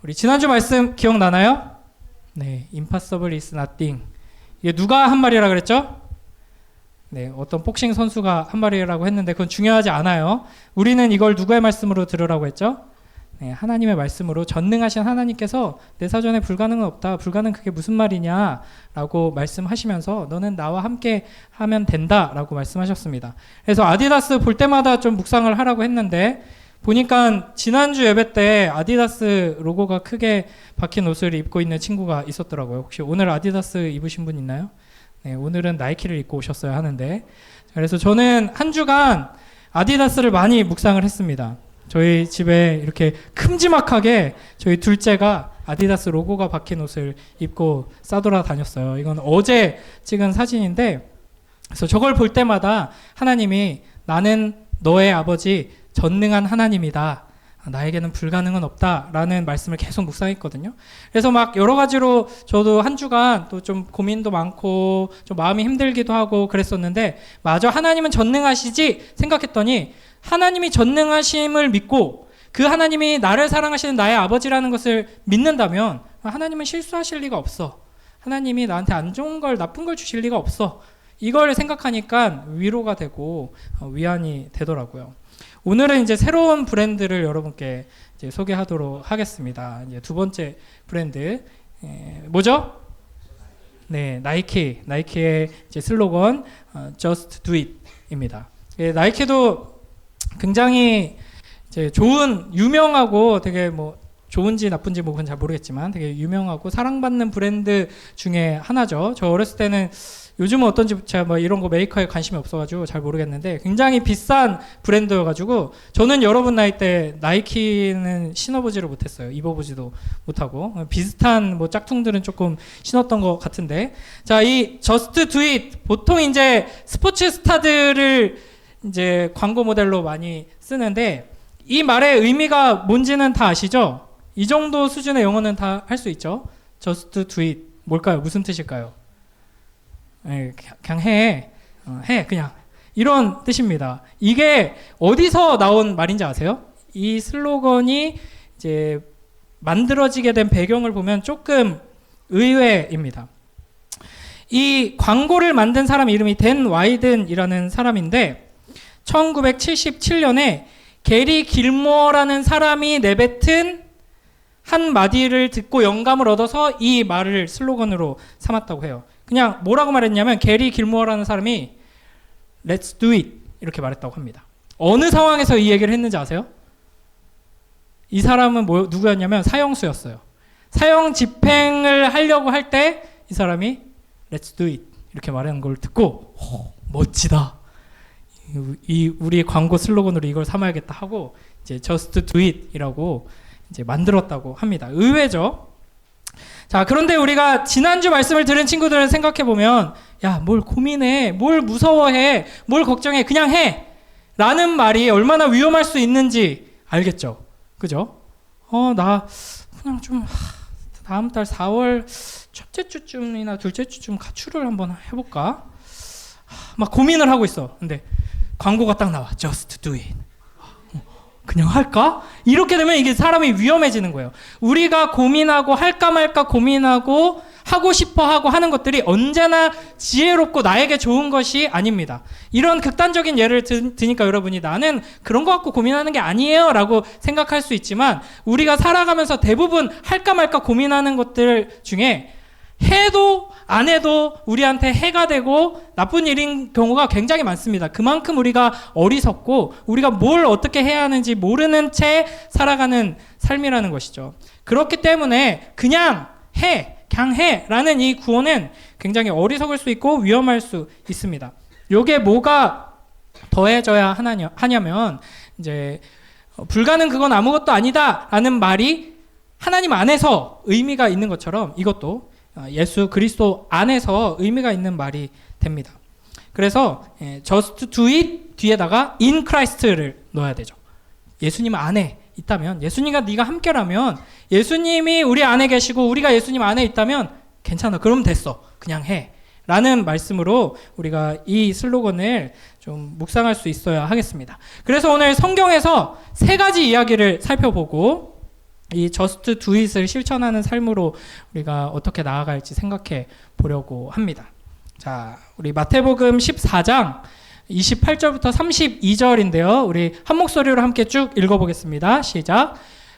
우리 지난주 말씀 기억나나요? 네, impossible is nothing. 이게 누가 한 말이라 그랬죠? 네, 어떤 복싱 선수가 한 말이라고 했는데 그건 중요하지 않아요. 우리는 이걸 누구의 말씀으로 들으라고 했죠? 네, 하나님의 말씀으로 전능하신 하나님께서 내 사전에 불가능은 없다. 불가능 그게 무슨 말이냐? 라고 말씀하시면서 너는 나와 함께 하면 된다. 라고 말씀하셨습니다. 그래서 아디다스 볼 때마다 좀 묵상을 하라고 했는데 보니까 지난주 예배 때 아디다스 로고가 크게 박힌 옷을 입고 있는 친구가 있었더라고요. 혹시 오늘 아디다스 입으신 분 있나요? 네, 오늘은 나이키를 입고 오셨어야 하는데 그래서 저는 한 주간 아디다스를 많이 묵상을 했습니다. 저희 집에 이렇게 큼지막하게 저희 둘째가 아디다스 로고가 박힌 옷을 입고 싸돌아 다녔어요. 이건 어제 찍은 사진인데 그래서 저걸 볼 때마다 하나님이 나는 너의 아버지 전능한 하나님이다. 나에게는 불가능은 없다라는 말씀을 계속 묵상했거든요. 그래서 막 여러 가지로 저도 한 주간 또 좀 고민도 많고 좀 마음이 힘들기도 하고 그랬었는데 마저 하나님은 전능하시지 생각했더니 하나님이 전능하심을 믿고 그 하나님이 나를 사랑하시는 나의 아버지라는 것을 믿는다면 하나님은 실수하실 리가 없어. 하나님이 나한테 안 좋은 걸 나쁜 걸 주실 리가 없어. 이걸 생각하니까 위로가 되고 위안이 되더라고요. 오늘은 이제 새로운 브랜드를 여러분께 이제 소개하도록 하겠습니다. 이제 두 번째 브랜드 뭐죠? 네, 나이키의 이제 슬로건 Just Do It입니다. 나이키도 굉장히 이제 좋은 유명하고 되게 뭐 좋은지 나쁜지 뭐 그건 잘 모르겠지만 되게 유명하고 사랑받는 브랜드 중에 하나죠. 저 어렸을 때는 요즘은 어떤지 제가 뭐 이런 거 메이커에 관심이 없어가지고 잘 모르겠는데 굉장히 비싼 브랜드여가지고 저는 여러분 나이 때 나이키는 신어보지를 못했어요. 입어보지도 못하고 비슷한 뭐 짝퉁들은 조금 신었던 것 같은데 자, 이 Just Do It 보통 이제 스포츠 스타들을 이제 광고 모델로 많이 쓰는데 이 말의 의미가 뭔지는 다 아시죠? 이 정도 수준의 영어는 다 할 수 있죠. Just Do It 뭘까요? 무슨 뜻일까요? 네, 그냥 해 그냥 이런 뜻입니다. 이게 어디서 나온 말인지 아세요? 이 슬로건이 이제 만들어지게 된 배경을 보면 조금 의외입니다. 이 광고를 만든 사람 이름이 댄 와이든이라는 사람인데 1977년에 게리 길모어라는 사람이 내뱉은 한 마디를 듣고 영감을 얻어서 이 말을 슬로건으로 삼았다고 해요. 그냥 뭐라고 말했냐면 게리 길모어라는 사람이 Let's do it 이렇게 말했다고 합니다. 어느 상황에서 이 얘기를 했는지 아세요? 이 사람은 누구였냐면 사형수였어요. 사형 집행을 하려고 할 때 이 사람이 Let's do it 이렇게 말하는 걸 듣고 멋지다. 우리 광고 슬로건으로 이걸 삼아야겠다 하고 이제 Just do it 이라고 이제 만들었다고 합니다. 의외죠? 자, 그런데 우리가 지난주 말씀을 들은 친구들은 생각해보면 야, 뭘 고민해, 뭘 무서워해, 뭘 걱정해, 그냥 해 라는 말이 얼마나 위험할 수 있는지 알겠죠? 그죠? 나 그냥 좀 다음 달 4월 첫째 주쯤이나 둘째 주쯤 가출을 한번 해볼까? 막 고민을 하고 있어. 근데 광고가 딱 나와. Just do it. 그냥 할까? 이렇게 되면 이게 사람이 위험해지는 거예요. 우리가 고민하고 할까 말까 고민하고 하고 싶어 하고 하는 것들이 언제나 지혜롭고 나에게 좋은 것이 아닙니다. 이런 극단적인 예를 드니까 여러분이 나는 그런 거 갖고 고민하는 게 아니에요 라고 생각할 수 있지만 우리가 살아가면서 대부분 할까 말까 고민하는 것들 중에 해도 안 해도 우리한테 해가 되고 나쁜 일인 경우가 굉장히 많습니다. 그만큼 우리가 어리석고 우리가 뭘 어떻게 해야 하는지 모르는 채 살아가는 삶이라는 것이죠. 그렇기 때문에 그냥 해 라는 이 구호는 굉장히 어리석을 수 있고 위험할 수 있습니다. 요게 뭐가 더해져야 하냐면 이제 불가능 그건 아무것도 아니다 라는 말이 하나님 안에서 의미가 있는 것처럼 이것도 예수 그리스도 안에서 의미가 있는 말이 됩니다. 그래서 just do it 뒤에다가 in Christ를 넣어야 되죠. 예수님 안에 있다면 예수님과 네가 함께라면 예수님이 우리 안에 계시고 우리가 예수님 안에 있다면 괜찮아. 그럼 됐어. 그냥 해. 라는 말씀으로 우리가 이 슬로건을 좀 묵상할 수 있어야 하겠습니다. 그래서 오늘 성경에서 세 가지 이야기를 살펴보고 이 저스트 두 잇을 실천하는 삶으로 우리가 어떻게 나아갈지 생각해 보려고 합니다. 자, 우리 마태복음 14장 28절부터 32절인데요. 우리 한 목소리로 함께 쭉 읽어보겠습니다. 시작.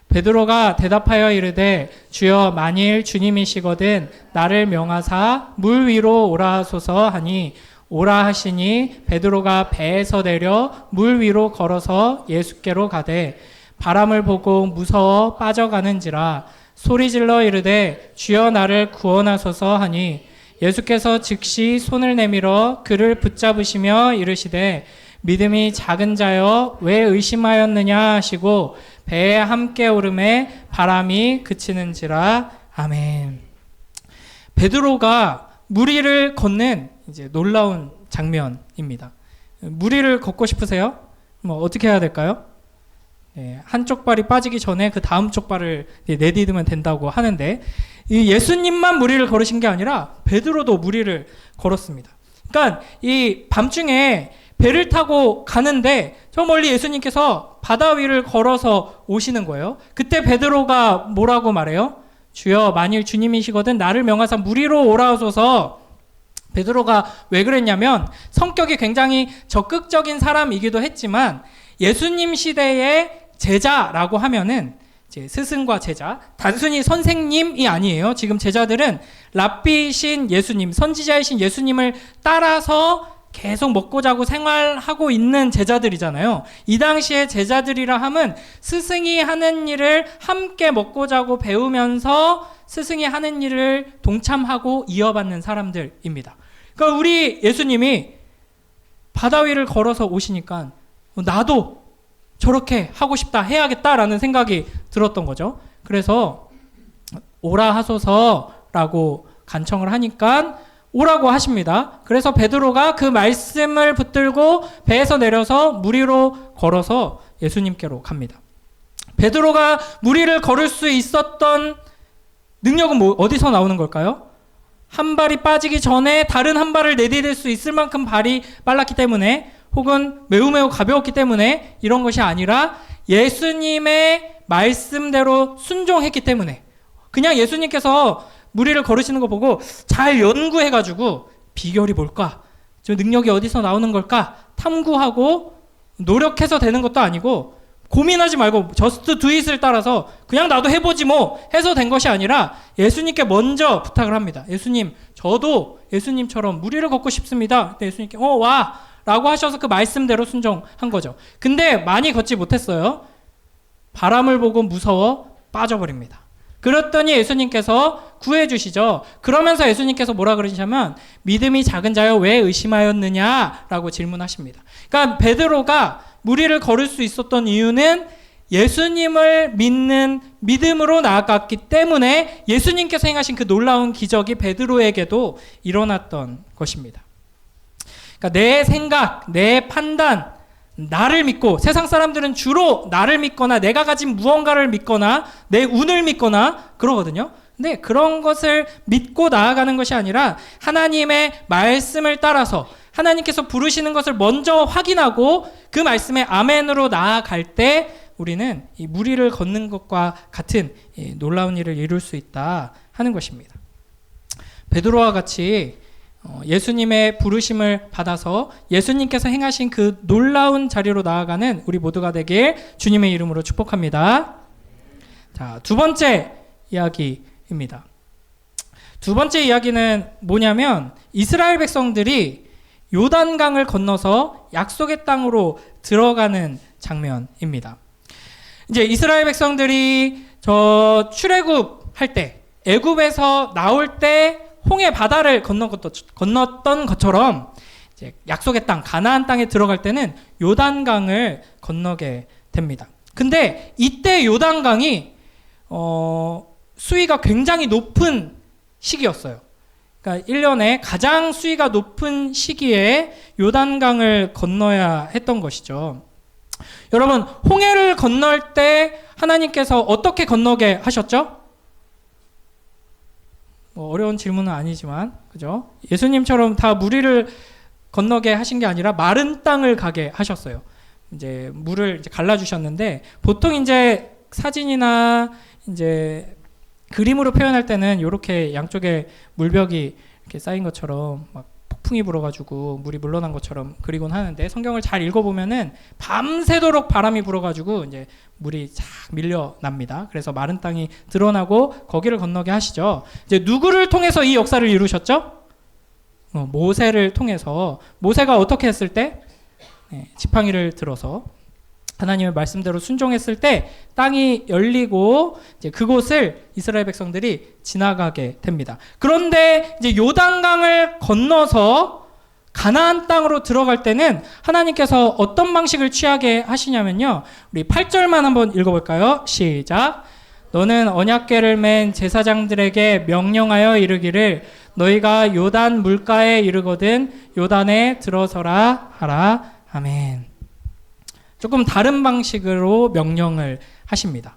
베드로가 대답하여 이르되 주여 만일 주님이시거든 나를 명하사 물 위로 오라 하소서 하니 오라 하시니 베드로가 배에서 내려 물 위로 걸어서 예수께로 가되 바람을 보고 무서워 빠져가는지라 소리질러 이르되 주여 나를 구원하소서 하니 예수께서 즉시 손을 내밀어 그를 붙잡으시며 이르시되 믿음이 작은 자여 왜 의심하였느냐 하시고 배에 함께 오름에 바람이 그치는지라. 아멘. 베드로가 물 위를 걷는 이제 놀라운 장면입니다. 물 위를 걷고 싶으세요? 뭐 어떻게 해야 될까요? 한쪽 발이 빠지기 전에 그 다음 쪽 발을 내디디면 된다고 하는데 이 예수님만 물 위를 걸으신 게 아니라 베드로도 물 위를 걸었습니다. 그러니까 이 밤중에 배를 타고 가는데 저 멀리 예수님께서 바다 위를 걸어서 오시는 거예요. 그때 베드로가 뭐라고 말해요? 주여 만일 주님이시거든 나를 명하사 물 위로 오라 하소서. 베드로가 왜 그랬냐면 성격이 굉장히 적극적인 사람이기도 했지만 예수님 시대의 제자라고 하면은 이제 스승과 제자, 단순히 선생님이 아니에요. 지금 제자들은 랍비신 예수님, 선지자이신 예수님을 따라서 계속 먹고 자고 생활하고 있는 제자들이잖아요. 이 당시에 제자들이라 함은 스승이 하는 일을 함께 먹고 자고 배우면서 스승이 하는 일을 동참하고 이어받는 사람들입니다. 그러니까 우리 예수님이 바다 위를 걸어서 오시니까 나도 저렇게 하고 싶다, 해야겠다라는 생각이 들었던 거죠. 그래서 오라 하소서라고 간청을 하니까 오라고 하십니다. 그래서 베드로가 그 말씀을 붙들고 배에서 내려서 물 위로 걸어서 예수님께로 갑니다. 베드로가 물 위를 걸을 수 있었던 능력은 어디서 나오는 걸까요? 한 발이 빠지기 전에 다른 한 발을 내디딜 수 있을 만큼 발이 빨랐기 때문에 혹은 매우 가벼웠기 때문에 이런 것이 아니라 예수님의 말씀대로 순종했기 때문에 그냥 예수님께서 물 위를 걸으시는 거 보고 잘 연구해가지고 비결이 뭘까? 저 능력이 어디서 나오는 걸까? 탐구하고 노력해서 되는 것도 아니고 고민하지 말고 저스트 두 잇을 따라서 그냥 나도 해보지 뭐 해서 된 것이 아니라 예수님께 먼저 부탁을 합니다. 예수님, 저도 예수님처럼 물 위를 걷고 싶습니다. 예수님께 와! 라고 하셔서 그 말씀대로 순종한 거죠. 근데 많이 걷지 못했어요. 바람을 보고 무서워 빠져버립니다. 그랬더니 예수님께서 구해주시죠. 그러면서 예수님께서 뭐라 그러시냐면 믿음이 작은 자여 왜 의심하였느냐 라고 질문하십니다. 그러니까 베드로가 물 위를 걸을 수 있었던 이유는 예수님을 믿는 믿음으로 나아갔기 때문에 예수님께서 행하신 그 놀라운 기적이 베드로에게도 일어났던 것입니다. 그러니까 내 생각, 내 판단, 나를 믿고 세상 사람들은 주로 나를 믿거나 내가 가진 무언가를 믿거나 내 운을 믿거나 그러거든요. 근데 그런 것을 믿고 나아가는 것이 아니라 하나님의 말씀을 따라서 하나님께서 부르시는 것을 먼저 확인하고 그 말씀에 아멘으로 나아갈 때 우리는 이 물 위를 걷는 것과 같은 놀라운 일을 이룰 수 있다 하는 것입니다. 베드로와 같이 예수님의 부르심을 받아서 예수님께서 행하신 그 놀라운 자리로 나아가는 우리 모두가 되길 주님의 이름으로 축복합니다. 자, 두 번째 이야기입니다. 두 번째 이야기는 뭐냐면 이스라엘 백성들이 요단강을 건너서 약속의 땅으로 들어가는 장면입니다. 이제 이스라엘 백성들이 저 출애굽할 때 애굽에서 나올 때 홍해 바다를 건넜던 것처럼 이제 약속의 땅, 가나안 땅에 들어갈 때는 요단강을 건너게 됩니다. 근데 이때 요단강이 수위가 굉장히 높은 시기였어요. 그러니까 1년에 가장 수위가 높은 시기에 요단강을 건너야 했던 것이죠. 여러분, 홍해를 건널 때 하나님께서 어떻게 건너게 하셨죠? 어려운 질문은 아니지만, 그죠? 예수님처럼 다 물 위를 건너게 하신 게 아니라 마른 땅을 가게 하셨어요. 이제 물을 이제 갈라주셨는데, 보통 이제 사진이나 이제 그림으로 표현할 때는 이렇게 양쪽에 물벽이 이렇게 쌓인 것처럼 막 폭풍이 불어가지고 물이 물러난 것처럼 그리곤 하는데, 성경을 잘 읽어보면은 밤새도록 바람이 불어가지고 이제 물이 쫙 밀려납니다. 그래서 마른 땅이 드러나고 거기를 건너게 하시죠. 이제 누구를 통해서 이 역사를 이루셨죠? 모세를 통해서. 모세가 어떻게 했을 때? 지팡이를 들어서 하나님의 말씀대로 순종했을 때 땅이 열리고 이제 그곳을 이스라엘 백성들이 지나가게 됩니다. 그런데 이제 요단강을 건너서 가나안 땅으로 들어갈 때는 하나님께서 어떤 방식을 취하게 하시냐면요. 우리 8절만 한번 읽어볼까요? 시작. 너는 언약궤를 맨 제사장들에게 명령하여 이르기를 너희가 요단 물가에 이르거든 요단에 들어서라 하라. 아멘. 조금 다른 방식으로 명령을 하십니다.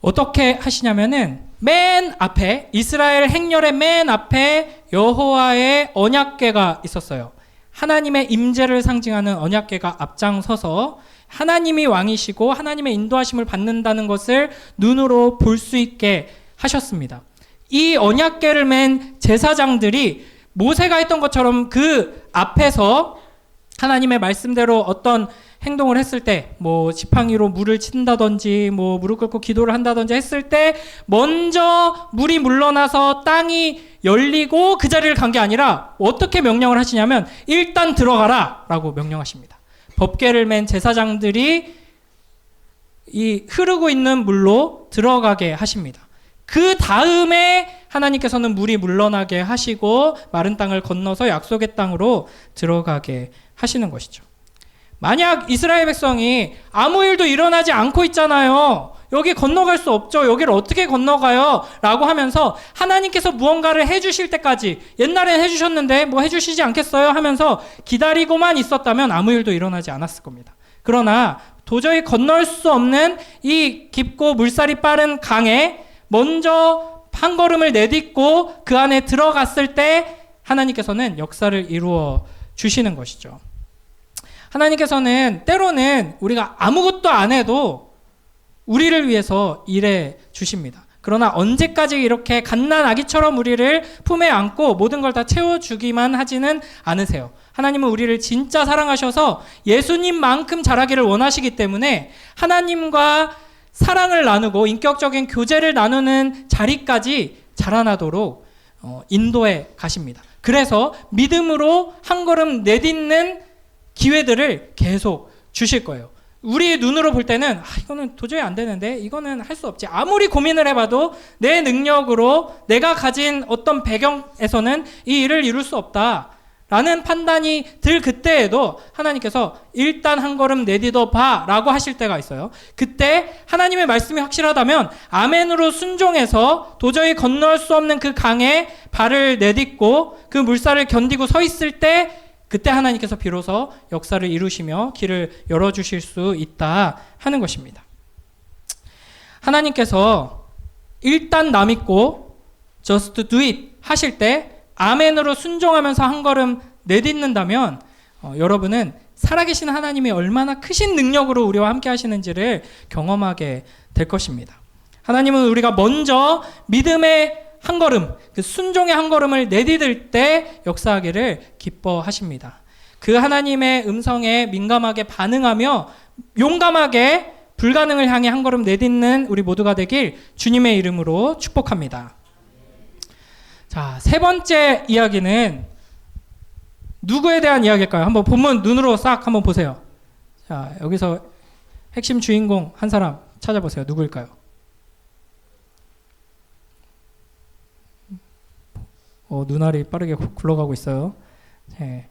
어떻게 하시냐면은 맨 앞에, 이스라엘 행렬의 맨 앞에 여호와의 언약궤가 있었어요. 하나님의 임재를 상징하는 언약궤가 앞장서서 하나님이 왕이시고 하나님의 인도하심을 받는다는 것을 눈으로 볼 수 있게 하셨습니다. 이 언약궤를 맨 제사장들이 모세가 했던 것처럼 그 앞에서 하나님의 말씀대로 어떤 행동을 했을 때, 뭐 지팡이로 물을 친다든지 뭐 무릎 꿇고 기도를 한다든지 했을 때 먼저 물이 물러나서 땅이 열리고 그 자리를 간 게 아니라 어떻게 명령을 하시냐면 일단 들어가라 라고 명령하십니다. 법궤를 맨 제사장들이 이 흐르고 있는 물로 들어가게 하십니다. 그 다음에 하나님께서는 물이 물러나게 하시고 마른 땅을 건너서 약속의 땅으로 들어가게 하시는 것이죠. 만약 이스라엘 백성이 아무 일도 일어나지 않고 있잖아요. 여기 건너갈 수 없죠. 여기를 어떻게 건너가요? 라고 하면서 하나님께서 무언가를 해주실 때까지, 옛날엔 해주셨는데 뭐 해주시지 않겠어요? 하면서 기다리고만 있었다면 아무 일도 일어나지 않았을 겁니다. 그러나 도저히 건널 수 없는 이 깊고 물살이 빠른 강에 먼저 한 걸음을 내딛고 그 안에 들어갔을 때 하나님께서는 역사를 이루어 주시는 것이죠. 하나님께서는 때로는 우리가 아무것도 안 해도 우리를 위해서 일해 주십니다. 그러나 언제까지 이렇게 갓난아기처럼 우리를 품에 안고 모든 걸 다 채워주기만 하지는 않으세요. 하나님은 우리를 진짜 사랑하셔서 예수님만큼 자라기를 원하시기 때문에 하나님과 사랑을 나누고 인격적인 교제를 나누는 자리까지 자라나도록 인도해 가십니다. 그래서 믿음으로 한 걸음 내딛는 기회들을 계속 주실 거예요. 우리 눈으로 볼 때는 이거는 도저히 안 되는데, 이거는 할 수 없지. 아무리 고민을 해봐도 내 능력으로 내가 가진 어떤 배경에서는 이 일을 이룰 수 없다 라는 판단이 들 그때에도 하나님께서 일단 한 걸음 내딛어 봐 라고 하실 때가 있어요. 그때 하나님의 말씀이 확실하다면 아멘으로 순종해서 도저히 건널 수 없는 그 강에 발을 내딛고 그 물살을 견디고 서 있을 때, 그때 하나님께서 비로소 역사를 이루시며 길을 열어주실 수 있다 하는 것입니다. 하나님께서 일단 나 믿고 just do it 하실 때 아멘으로 순종하면서 한 걸음 내딛는다면 여러분은 살아계신 하나님이 얼마나 크신 능력으로 우리와 함께 하시는지를 경험하게 될 것입니다. 하나님은 우리가 먼저 믿음의 한 걸음, 그 순종의 한 걸음을 내디딜 때 역사하기를 기뻐하십니다. 그 하나님의 음성에 민감하게 반응하며 용감하게 불가능을 향해 한 걸음 내딛는 우리 모두가 되길 주님의 이름으로 축복합니다. 자, 세 번째 이야기는 누구에 대한 이야기일까요? 한번 본문 눈으로 싹 한번 보세요. 자, 여기서 핵심 주인공 한 사람 찾아보세요. 누구일까요? 눈알이 빠르게 굴러가고 있어요. 네.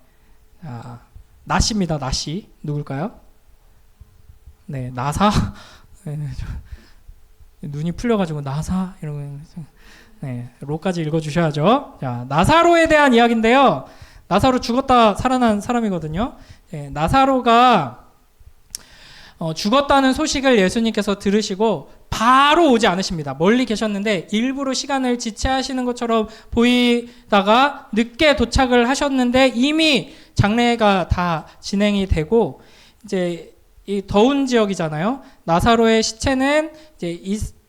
나시입니다. 나시. 누굴까요? 네, 나사. 네, 눈이 풀려가지고 나사 이러면 네, 로까지 읽어주셔야죠. 자, 나사로에 대한 이야기인데요. 나사로 죽었다 살아난 사람이거든요. 네, 나사로가 죽었다는 소식을 예수님께서 들으시고 바로 오지 않으십니다. 멀리 계셨는데 일부러 시간을 지체하시는 것처럼 보이다가 늦게 도착을 하셨는데 이미 장례가 다 진행이 되고 이제 이 더운 지역이잖아요. 나사로의 시체는 이제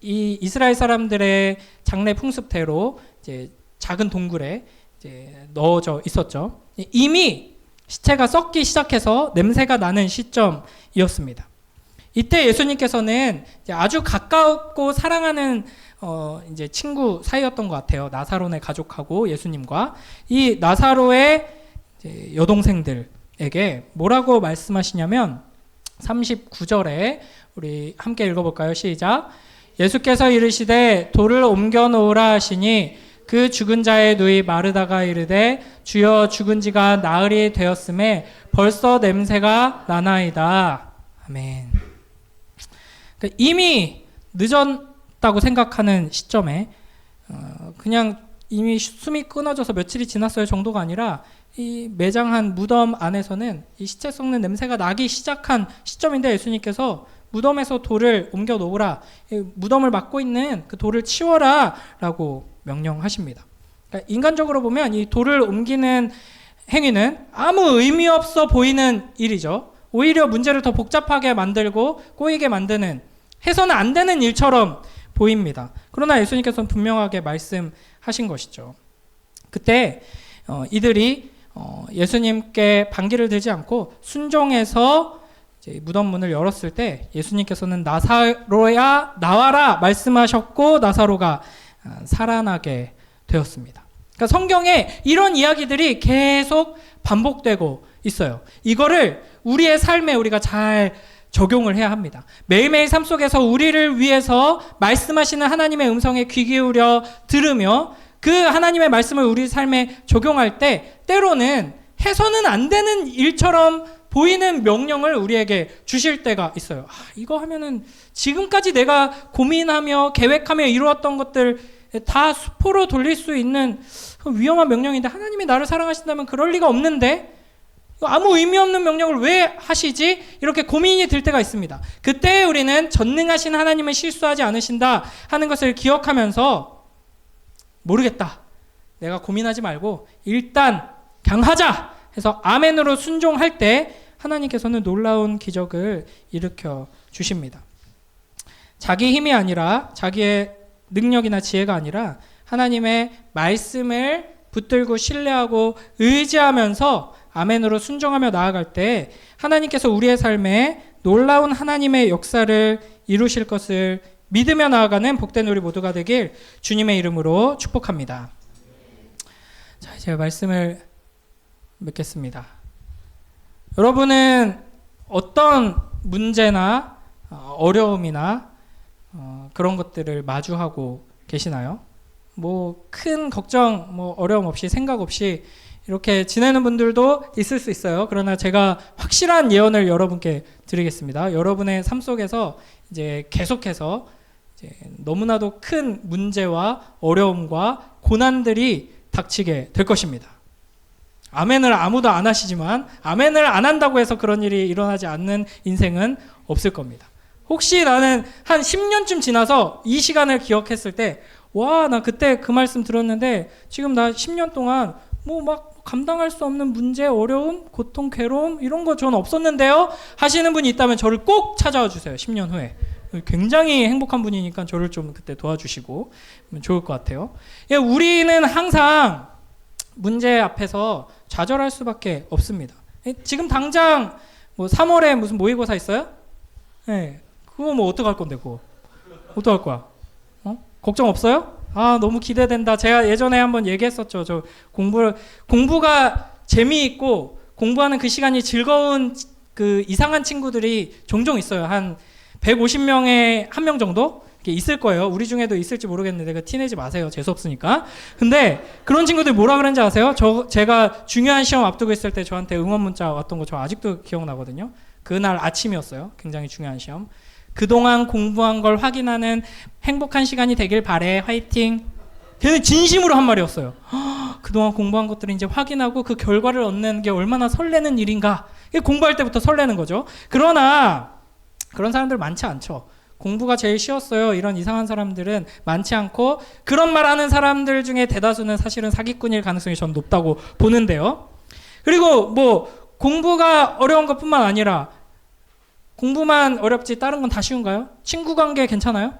이 이스라엘 사람들의 장례 풍습대로 이제 작은 동굴에 이제 넣어져 있었죠. 이미 시체가 썩기 시작해서 냄새가 나는 시점이었습니다. 이때 예수님께서는 이제 아주 가깝고 사랑하는 이제 친구 사이였던 것 같아요. 나사로네 가족하고 예수님과 이 나사로의 이제 여동생들에게 뭐라고 말씀하시냐면 39절에 우리 함께 읽어볼까요? 시작. 예수께서 이르시되 돌을 옮겨 놓으라 하시니 그 죽은 자의 누이 마르다가 이르되 주여 죽은 지가 나흘이 되었음에 벌써 냄새가 나나이다. 아멘. 그러니까 이미 늦었다고 생각하는 시점에 그냥 이미 숨이 끊어져서 며칠이 지났어요 정도가 아니라 이 매장한 무덤 안에서는 이 시체 썩는 냄새가 나기 시작한 시점인데 예수님께서 무덤에서 돌을 옮겨 놓으라, 무덤을 막고 있는 그 돌을 치워라 라고 명령하십니다. 그러니까 인간적으로 보면 이 돌을 옮기는 행위는 아무 의미 없어 보이는 일이죠. 오히려 문제를 더 복잡하게 만들고 꼬이게 만드는, 해서는 안 되는 일처럼 보입니다. 그러나 예수님께서는 분명하게 말씀하신 것이죠. 그때 이들이 예수님께 반기를 들지 않고 순종해서 이제 무덤 문을 열었을 때 예수님께서는 나사로야 나와라 말씀하셨고 나사로가 살아나게 되었습니다. 그러니까 성경에 이런 이야기들이 계속 반복되고 있어요. 이거를 우리의 삶에 우리가 잘 적용을 해야 합니다. 매일매일 삶 속에서 우리를 위해서 말씀하시는 하나님의 음성에 귀 기울여 들으며 그 하나님의 말씀을 우리 삶에 적용할 때 때로는 해서는 안 되는 일처럼 보이는 명령을 우리에게 주실 때가 있어요. 이거 하면은 지금까지 내가 고민하며 계획하며 이루었던 것들 다 수포로 돌릴 수 있는 위험한 명령인데 하나님이 나를 사랑하신다면 그럴 리가 없는데 아무 의미 없는 명령을 왜 하시지? 이렇게 고민이 들 때가 있습니다. 그때 우리는 전능하신 하나님은 실수하지 않으신다 하는 것을 기억하면서 모르겠다. 내가 고민하지 말고 일단 그냥 하자 해서 아멘으로 순종할 때 하나님께서는 놀라운 기적을 일으켜 주십니다. 자기 힘이 아니라 자기의 능력이나 지혜가 아니라 하나님의 말씀을 붙들고 신뢰하고 의지하면서 아멘으로 순종하며 나아갈 때 하나님께서 우리의 삶에 놀라운 하나님의 역사를 이루실 것을 믿으며 나아가는 복된 우리 모두가 되길 주님의 이름으로 축복합니다. 자, 이제 말씀을 맺겠습니다. 여러분은 어떤 문제나 어려움이나 그런 것들을 마주하고 계시나요? 뭐 큰 걱정, 뭐 어려움 없이 생각 없이 이렇게 지내는 분들도 있을 수 있어요. 그러나 제가 확실한 예언을 여러분께 드리겠습니다. 여러분의 삶 속에서 이제 계속해서 이제 너무나도 큰 문제와 어려움과 고난들이 닥치게 될 것입니다. 아멘을 아무도 안 하시지만 아멘을 안 한다고 해서 그런 일이 일어나지 않는 인생은 없을 겁니다. 혹시 나는 한 10년쯤 지나서 이 시간을 기억했을 때 와, 나 그때 그 말씀 들었는데 지금 나 10년 동안 뭐 막 감당할 수 없는 문제, 어려움, 고통, 괴로움 이런 거 저는 없었는데요 하시는 분이 있다면 저를 꼭 찾아와 주세요. 10년 후에. 굉장히 행복한 분이니까 저를 좀 그때 도와주시고 좋을 것 같아요. 우리는 항상 문제 앞에서 좌절할 수밖에 없습니다. 지금 당장 뭐 3월에 무슨 모의고사 있어요? 네, 그거 뭐 어떡할 건데 그거 어떡할 거야? 걱정 없어요? 너무 기대된다. 제가 예전에 한번 얘기했었죠. 저 공부가 재미있고 공부하는 그 시간이 즐거운 그 이상한 친구들이 종종 있어요. 한 150명에 1명 정도 있을 거예요. 우리 중에도 있을지 모르겠는데 그 티내지 마세요. 재수없으니까. 근데 그런 친구들이 뭐라 그랬는지 아세요? 제가 중요한 시험 앞두고 있을 때 저한테 응원 문자 왔던 거 저 아직도 기억나거든요. 그날 아침이었어요. 굉장히 중요한 시험. 그동안 공부한 걸 확인하는 행복한 시간이 되길 바래. 화이팅. 걔는 진심으로 한 말이었어요. 그동안 공부한 것들을 이제 확인하고 그 결과를 얻는 게 얼마나 설레는 일인가. 공부할 때부터 설레는 거죠. 그러나 그런 사람들 많지 않죠. 공부가 제일 쉬웠어요. 이런 이상한 사람들은 많지 않고 그런 말 하는 사람들 중에 대다수는 사실은 사기꾼일 가능성이 전 높다고 보는데요. 그리고 뭐 공부가 어려운 것뿐만 아니라 공부만 어렵지 다른 건 다 쉬운가요? 친구 관계 괜찮아요?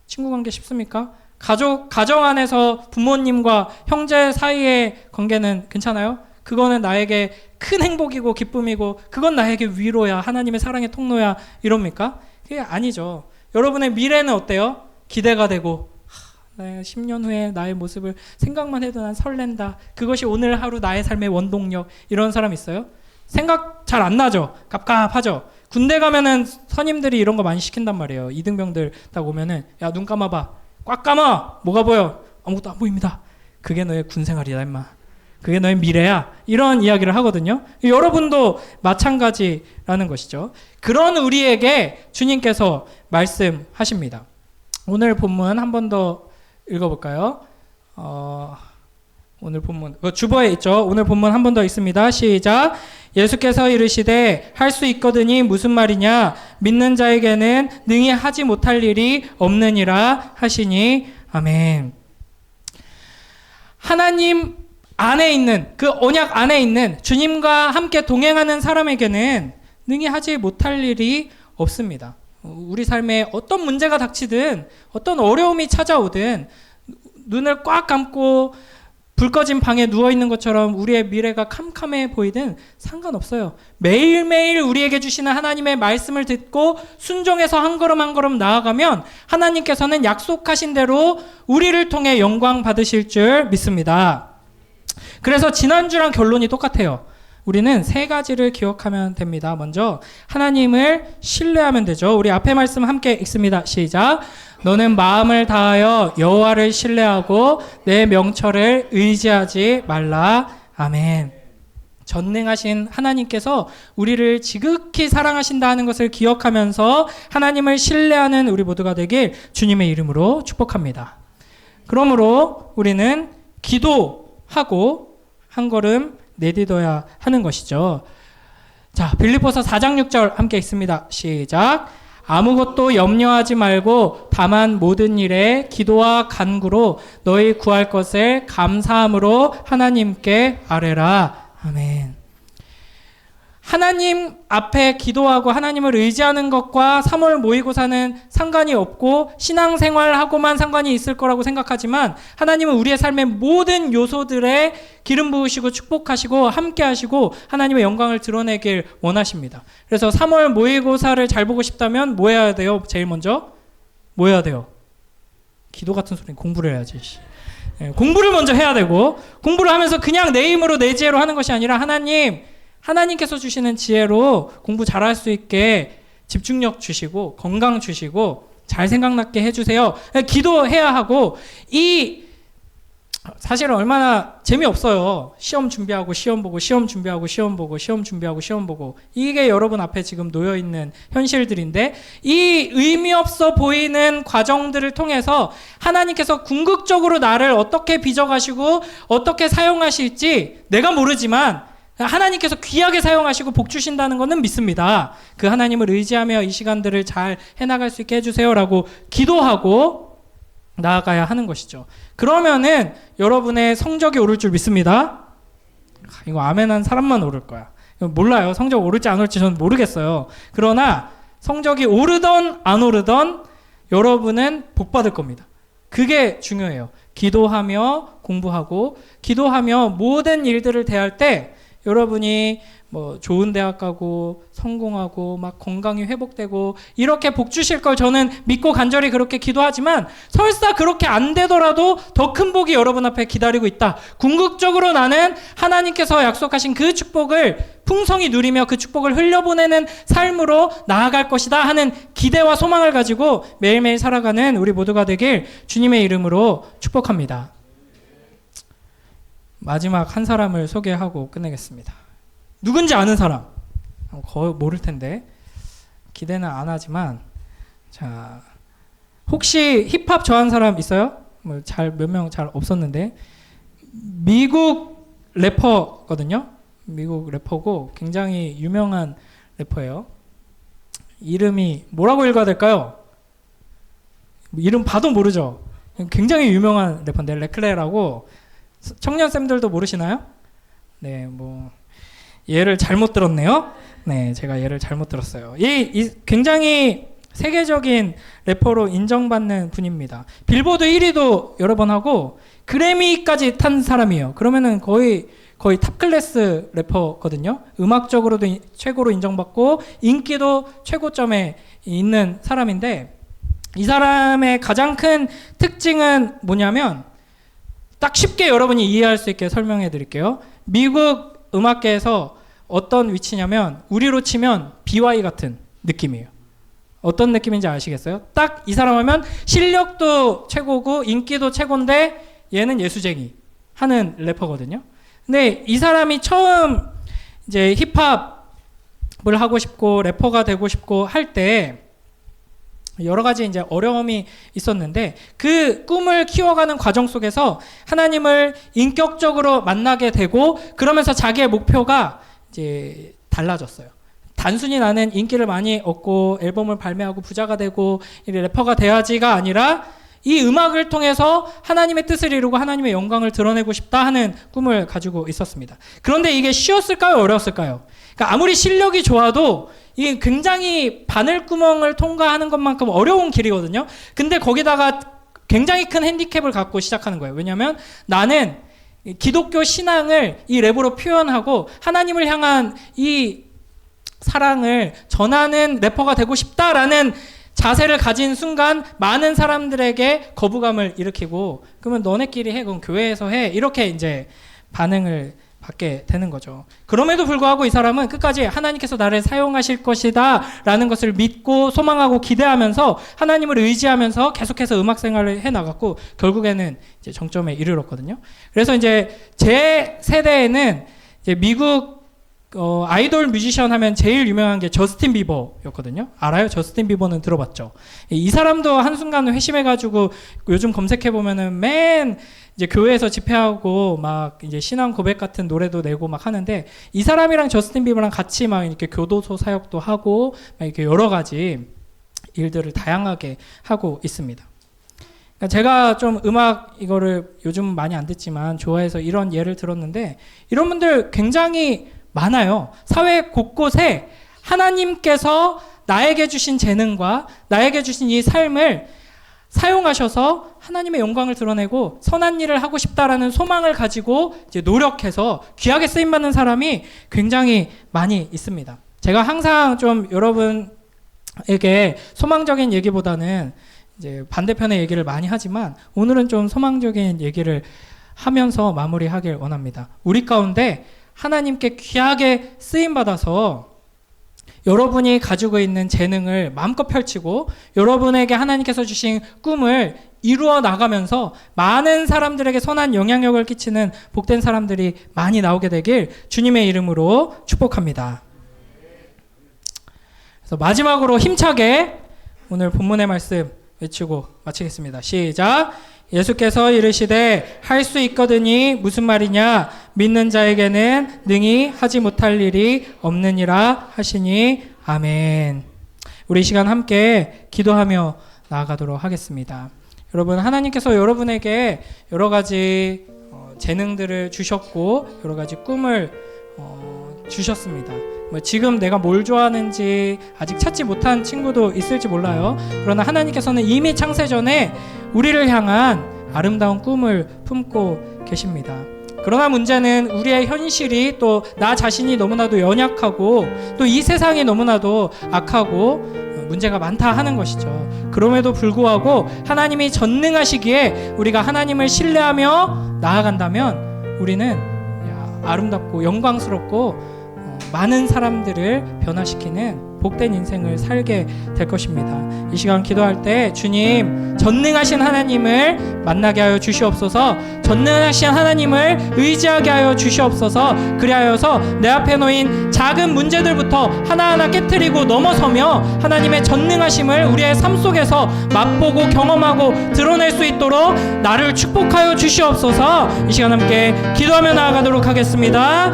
친구 관계 쉽습니까? 가정 안에서 부모님과 형제 사이의 관계는 괜찮아요? 그거는 나에게 큰 행복이고 기쁨이고 그건 나에게 위로야, 하나님의 사랑의 통로야 이럽니까? 그게 아니죠. 여러분의 미래는 어때요? 기대가 되고 10년 후에 나의 모습을 생각만 해도 난 설렌다. 그것이 오늘 하루 나의 삶의 원동력. 이런 사람 있어요? 생각 잘 안 나죠? 갑갑하죠? 군대 가면은 선임들이 이런 거 많이 시킨단 말이에요. 이등병들 딱 오면은 야, 눈 감아봐. 꽉 감아. 뭐가 보여? 아무것도 안 보입니다. 그게 너의 군생활이다 임마. 그게 너의 미래야. 이런 이야기를 하거든요. 여러분도 마찬가지라는 것이죠. 그런 우리에게 주님께서 말씀하십니다. 오늘 본문 한 번 더 읽어볼까요? 오늘 본문 주보에 있죠. 오늘 본문 한 번 더 읽습니다. 시작. 예수께서 이르시되 할 수 있거든이 무슨 말이냐? 믿는 자에게는 능히 하지 못할 일이 없느니라 하시니 아멘. 하나님 안에 있는 그 언약 안에 있는 주님과 함께 동행하는 사람에게는 능히 하지 못할 일이 없습니다. 우리 삶에 어떤 문제가 닥치든 어떤 어려움이 찾아오든 눈을 꽉 감고 불 꺼진 방에 누워있는 것처럼 우리의 미래가 캄캄해 보이든 상관없어요. 매일매일 우리에게 주시는 하나님의 말씀을 듣고 순종해서 한 걸음 한 걸음 나아가면 하나님께서는 약속하신 대로 우리를 통해 영광 받으실 줄 믿습니다. 그래서 지난주랑 결론이 똑같아요. 우리는 세 가지를 기억하면 됩니다. 먼저 하나님을 신뢰하면 되죠. 우리 앞에 말씀 함께 읽습니다. 시작. 너는 마음을 다하여 여호와를 신뢰하고 내 명철을 의지하지 말라. 아멘. 전능하신 하나님께서 우리를 지극히 사랑하신다 하는 것을 기억하면서 하나님을 신뢰하는 우리 모두가 되길 주님의 이름으로 축복합니다. 그러므로 우리는 기도하고 한 걸음 내딛어야 하는 것이죠. 자, 빌립보서 4장 6절 함께 읽습니다. 시작. 아무것도 염려하지 말고 다만 모든 일에 기도와 간구로 너희 구할 것을 감사함으로 하나님께 아뢰라. 아멘. 하나님 앞에 기도하고 하나님을 의지하는 것과 3월 모의고사는 상관이 없고 신앙생활하고만 상관이 있을 거라고 생각하지만 하나님은 우리의 삶의 모든 요소들에 기름 부으시고 축복하시고 함께 하시고 하나님의 영광을 드러내길 원하십니다. 그래서 3월 모의고사를 잘 보고 싶다면 뭐 해야 돼요? 제일 먼저? 뭐 해야 돼요? 기도 같은 소리는 공부를 해야지. 공부를 먼저 해야 되고 공부를 하면서 그냥 내 힘으로 내 지혜로 하는 것이 아니라 하나님께서 주시는 지혜로 공부 잘할 수 있게 집중력 주시고 건강 주시고 잘 생각나게 해주세요. 기도해야 하고 사실은 얼마나 재미없어요. 시험 준비하고 시험 보고 시험 준비하고 시험 보고 시험 준비하고 시험 보고 이게 여러분 앞에 지금 놓여있는 현실들인데 이 의미 없어 보이는 과정들을 통해서 하나님께서 궁극적으로 나를 어떻게 빚어가시고 어떻게 사용하실지 내가 모르지만 하나님께서 귀하게 사용하시고 복 주신다는 것은 믿습니다. 그 하나님을 의지하며 이 시간들을 잘 해나갈 수 있게 해주세요라고 기도하고 나아가야 하는 것이죠. 그러면은 여러분의 성적이 오를 줄 믿습니다. 이거 아멘한 사람만 오를 거야. 몰라요. 성적 오를지 안 오를지 저는 모르겠어요. 그러나 성적이 오르던 안 오르던 여러분은 복 받을 겁니다. 그게 중요해요. 기도하며 공부하고 기도하며 모든 일들을 대할 때 여러분이 뭐 좋은 대학 가고 성공하고 막 건강이 회복되고 이렇게 복 주실 걸 저는 믿고 간절히 그렇게 기도하지만 설사 그렇게 안 되더라도 더 큰 복이 여러분 앞에 기다리고 있다. 궁극적으로 나는 하나님께서 약속하신 그 축복을 풍성히 누리며 그 축복을 흘려보내는 삶으로 나아갈 것이다 하는 기대와 소망을 가지고 매일매일 살아가는 우리 모두가 되길 주님의 이름으로 축복합니다. 마지막 한 사람을 소개하고 끝내겠습니다. 누군지 아는 사람 거의 모를 텐데 기대는 안 하지만 자 혹시 힙합 좋아하는 사람 있어요? 뭐 몇 명 잘 없었는데 미국 래퍼거든요. 미국 래퍼고 굉장히 유명한 래퍼예요. 이름이 뭐라고 읽어야 될까요? 이름 봐도 모르죠. 굉장히 유명한 래퍼인데 레클레라고 청년쌤들도 모르시나요? 네, 뭐 얘를 잘못 들었네요. 네, 제가 얘를 잘못 들었어요. 이 굉장히 세계적인 래퍼로 인정받는 분입니다. 빌보드 1위도 여러 번 하고 그래미까지 탄 사람이에요. 그러면은 거의 탑 클래스 래퍼거든요. 음악적으로도 최고로 인정받고 인기도 최고점에 있는 사람인데, 이 사람의 가장 큰 특징은 뭐냐면, 딱 쉽게 여러분이 이해할 수 있게 설명해 드릴게요. 미국 음악계에서 어떤 위치냐면 우리로 치면 BY 같은 느낌이에요. 어떤 느낌인지 아시겠어요? 딱 이 사람 하면 실력도 최고고 인기도 최고인데 얘는 예수쟁이 하는 래퍼거든요. 근데 이 사람이 처음 이제 힙합을 하고 싶고 래퍼가 되고 싶고 할 때 여러 가지 이제 어려움이 있었는데, 그 꿈을 키워가는 과정 속에서 하나님을 인격적으로 만나게 되고, 그러면서 자기의 목표가 이제 달라졌어요. 단순히 나는 인기를 많이 얻고 앨범을 발매하고 부자가 되고 래퍼가 돼야지가 아니라, 이 음악을 통해서 하나님의 뜻을 이루고 하나님의 영광을 드러내고 싶다 하는 꿈을 가지고 있었습니다. 그런데 이게 쉬웠을까요? 어려웠을까요? 그러니까 아무리 실력이 좋아도 이게 굉장히 바늘구멍을 통과하는 것만큼 어려운 길이거든요. 근데 거기다가 굉장히 큰 핸디캡을 갖고 시작하는 거예요. 왜냐하면 나는 기독교 신앙을 이 랩으로 표현하고 하나님을 향한 이 사랑을 전하는 래퍼가 되고 싶다라는 자세를 가진 순간 많은 사람들에게 거부감을 일으키고, 그러면 너네끼리 해, 그럼 교회에서 해, 이렇게 이제 반응을 받게 되는 거죠. 그럼에도 불구하고 이 사람은 끝까지 하나님께서 나를 사용하실 것이다 라는 것을 믿고 소망하고 기대하면서 하나님을 의지하면서 계속해서 음악 생활을 해 나갔고, 결국에는 이제 정점에 이르렀거든요. 그래서 이제 제 세대에는 이제 미국 아이돌 뮤지션 하면 제일 유명한 게 저스틴 비버였거든요. 알아요? 저스틴 비버는 들어봤죠? 이 사람도 한순간 회심해가지고 요즘 검색해보면은 맨 이제 교회에서 집회하고 막 이제 신앙 고백 같은 노래도 내고 막 하는데, 이 사람이랑 저스틴 비버랑 같이 막 이렇게 교도소 사역도 하고 막 이렇게 여러 가지 일들을 다양하게 하고 있습니다. 그러니까 제가 좀 음악 이거를 요즘 많이 안 듣지만 좋아해서 이런 예를 들었는데, 이런 분들 굉장히 많아요. 사회 곳곳에 하나님께서 나에게 주신 재능과 나에게 주신 이 삶을 사용하셔서 하나님의 영광을 드러내고 선한 일을 하고 싶다라는 소망을 가지고 이제 노력해서 귀하게 쓰임받는 사람이 굉장히 많이 있습니다. 제가 항상 좀 여러분에게 소망적인 얘기보다는 이제 반대편의 얘기를 많이 하지만, 오늘은 좀 소망적인 얘기를 하면서 마무리하길 원합니다. 우리 가운데 하나님께 귀하게 쓰임받아서 여러분이 가지고 있는 재능을 마음껏 펼치고 여러분에게 하나님께서 주신 꿈을 이루어 나가면서 많은 사람들에게 선한 영향력을 끼치는 복된 사람들이 많이 나오게 되길 주님의 이름으로 축복합니다. 그래서 마지막으로 힘차게 오늘 본문의 말씀 외치고 마치겠습니다. 시작! 예수께서 이르시되 할 수 있거든이 무슨 말이냐, 믿는 자에게는 능히 하지 못할 일이 없느니라 하시니 아멘. 우리 이 시간 함께 기도하며 나아가도록 하겠습니다. 여러분, 하나님께서 여러분에게 여러 가지 재능들을 주셨고 여러 가지 꿈을 주셨습니다. 지금 내가 뭘 좋아하는지 아직 찾지 못한 친구도 있을지 몰라요. 그러나 하나님께서는 이미 창세 전에 우리를 향한 아름다운 꿈을 품고 계십니다. 그러나 문제는 우리의 현실이 또 나 자신이 너무나도 연약하고 또 이 세상이 너무나도 악하고 문제가 많다 하는 것이죠. 그럼에도 불구하고 하나님이 전능하시기에 우리가 하나님을 신뢰하며 나아간다면 우리는 아름답고 영광스럽고 많은 사람들을 변화시키는 복된 인생을 살게 될 것입니다. 이 시간 기도할 때 주님, 전능하신 하나님을 만나게 하여 주시옵소서. 전능하신 하나님을 의지하게 하여 주시옵소서. 그리하여서 내 앞에 놓인 작은 문제들부터 하나하나 깨트리고 넘어서며 하나님의 전능하심을 우리의 삶 속에서 맛보고 경험하고 드러낼 수 있도록 나를 축복하여 주시옵소서. 이 시간 함께 기도하며 나아가도록 하겠습니다.